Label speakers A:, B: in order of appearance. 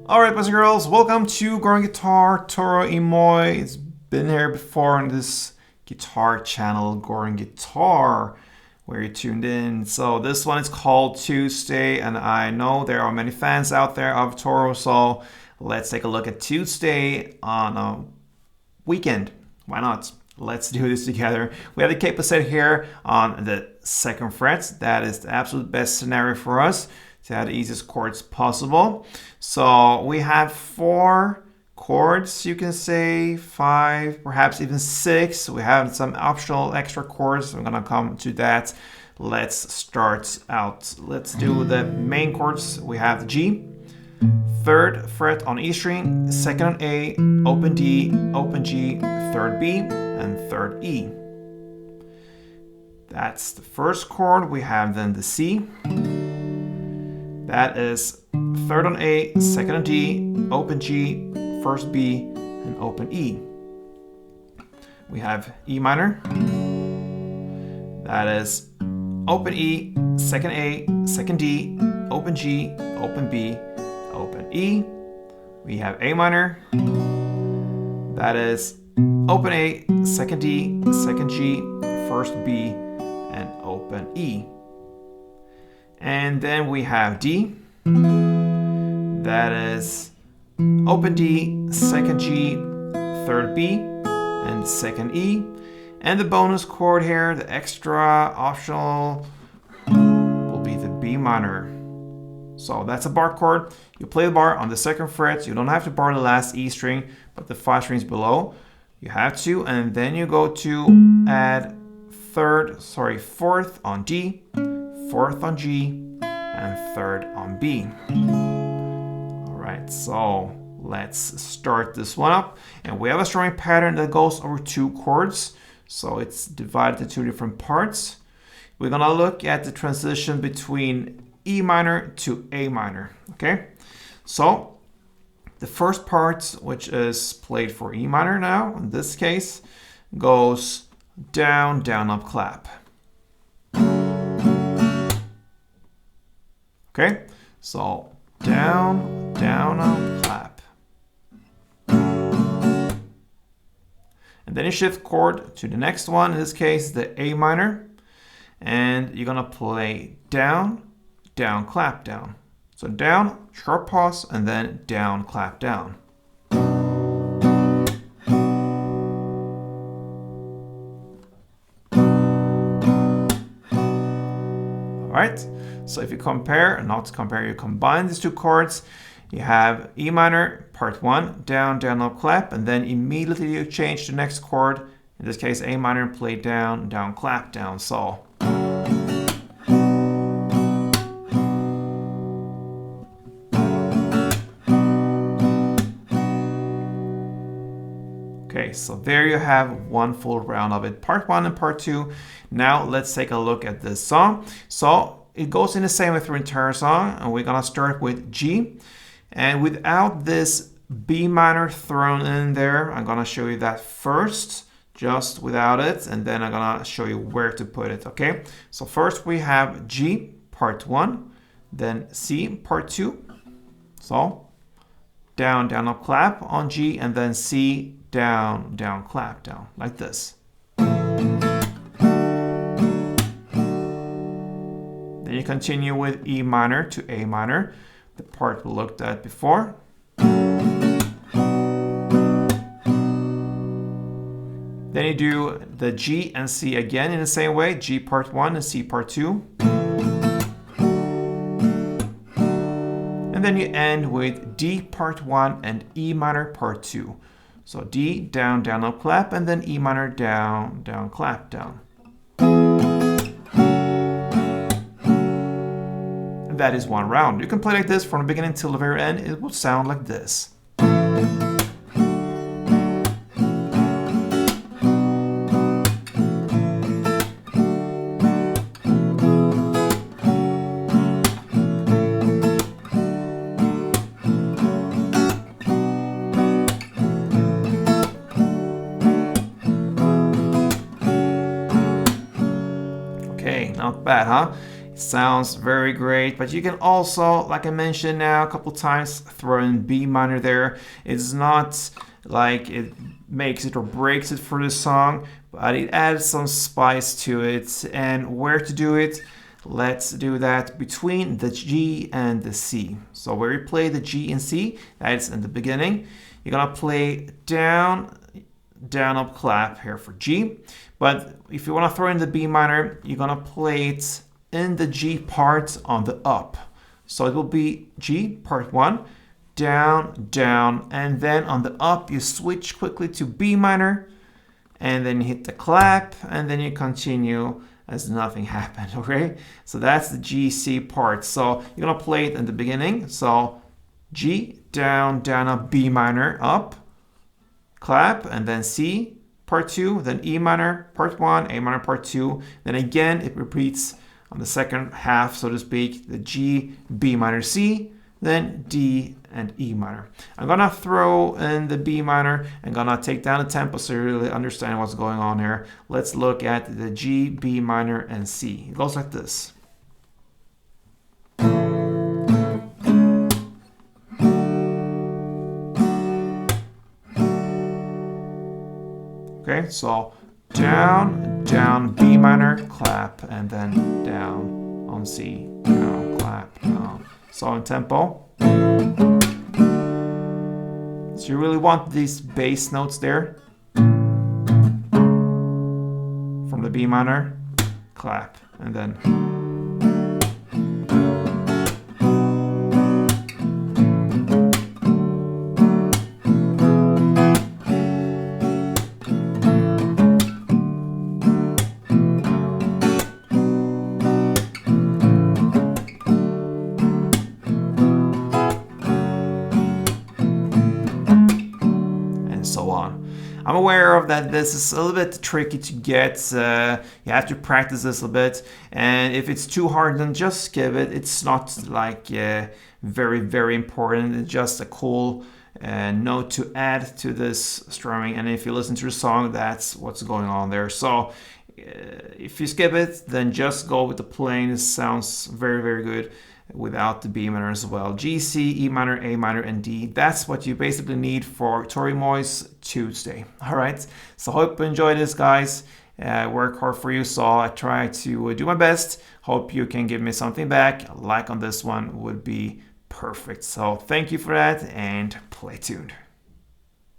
A: Alright, boys and girls, welcome to Growing Guitar, Toro y Moi. It's been here before on this guitar channel, Growing Guitar, where you tuned in. So this one is called Tuesday, and I know there are many fans out there of Toro, so let's take a look at Tuesday on a weekend. Why not? Let's do this together. We have the capo set here on the 2nd fret. That is the absolute best scenario for us to have the easiest chords possible. So we have 4 chords, you can say 5, perhaps even 6. We have some optional extra chords. I'm gonna come to that. Let's start out. Let's do the main chords. We have the G, 3rd fret on E string, 2nd on A, open D, open G, 3rd B, and 3rd E. That's the first chord. We have then the C. That is 3rd on A, 2nd on D, open G, 1st B, and open E. We have E minor. That is open E, 2nd A, 2nd D, open G, open B, open E. We have A minor. That is open A, 2nd D, 2nd G, 1st B, and open E. And then we have D. That is open D, 2nd G, 3rd B, and 2nd E. And the bonus chord here, the extra optional, will be the B minor. So that's a bar chord. You play the bar on the 2nd fret. You don't have to bar the last E string, but the 5 strings below. You have to, and then you go to add 4th on D, 4th on G, and 3rd on B. Alright, so let's start this one up. And we have a strumming pattern that goes over 2 chords. So it's divided into 2 different parts. We're gonna look at the transition between E minor to A minor, okay? So the first part, which is played for E minor now, in this case, goes down, down, up, clap. Okay, so down, down, up, clap. And then you shift chord to the next one, in this case, the A minor. And you're gonna play down, down, clap, down. So down, sharp pause, and then down, clap, down. All right. So if you compare, not compare, you combine these 2 chords, you have E minor, part 1, down, down, up, clap, and then immediately you change the next chord, in this case A minor, and play down, down, clap, down. So okay, so there you have one full round of it, part 1 and part 2. Now let's take a look at this song. So it goes in the same way through the entire song, and we're gonna start with G. And without this B minor thrown in there, I'm gonna show you that first, just without it, and then I'm gonna show you where to put it, okay? So first we have G, part 1, then C, part 2. So down, down, up, clap on G, and then C, down, down, clap, down, like this. Then you continue with E minor to A minor, the part we looked at before. Then you do the G and C again in the same way, G part 1 and C part 2. And then you end with D part 1 and E minor part 2. So D, down, down, up, clap, and then E minor, down, down, clap, down. That is one round. You can play like this from the beginning till the very end. It will sound like this. Okay, not bad, huh? Sounds very great, but you can also, like I mentioned now a couple times, throw in B minor there. It's not like it makes it or breaks it for the song, but it adds some spice to it. And where to do it? Let's do that between the G and the C. So where you play the G and C, that's in the beginning. You're gonna play down, down, up, clap here for G. But if you wanna throw in the B minor, you're gonna play it in the G part on the up. So it will be G part 1, down, down, and then on the up you switch quickly to B minor, and then you hit the clap, and then you continue as nothing happened, okay? So that's the G, C part. So you're gonna play it in the beginning. So G, down, down, up, B minor, up, clap, and then C part 2, then E minor part 1, A minor part 2, then again it repeats on the second half, so to speak, the G, B minor, C, then D and E minor. I'm gonna throw in the B minor and gonna take down the tempo so you really understand what's going on here. Let's look at the G, B minor, and C. It goes like this. Okay, so down, down, B minor, clap, and then down on C, down, clap, down. So in tempo. So you really want these bass notes there. From the B minor, clap, and then. So on. I'm aware of that this is a little bit tricky to get. You have to practice this a bit, and if it's too hard, then just skip it. It's not like very, very important. It's just a cool note to add to this strumming, and if you listen to the song, that's what's going on there. So if you skip it, then just go with the plain. It sounds very, very good without the B minor as well. G, C, E minor, A minor, and D. That's what you basically need for ToroYMoi's Tuesday. All right, so hope you enjoyed this, guys. Work hard for you, so I try to do my best. Hope you can give me something back. A like on this one would be perfect. So thank you for that, and play tuned.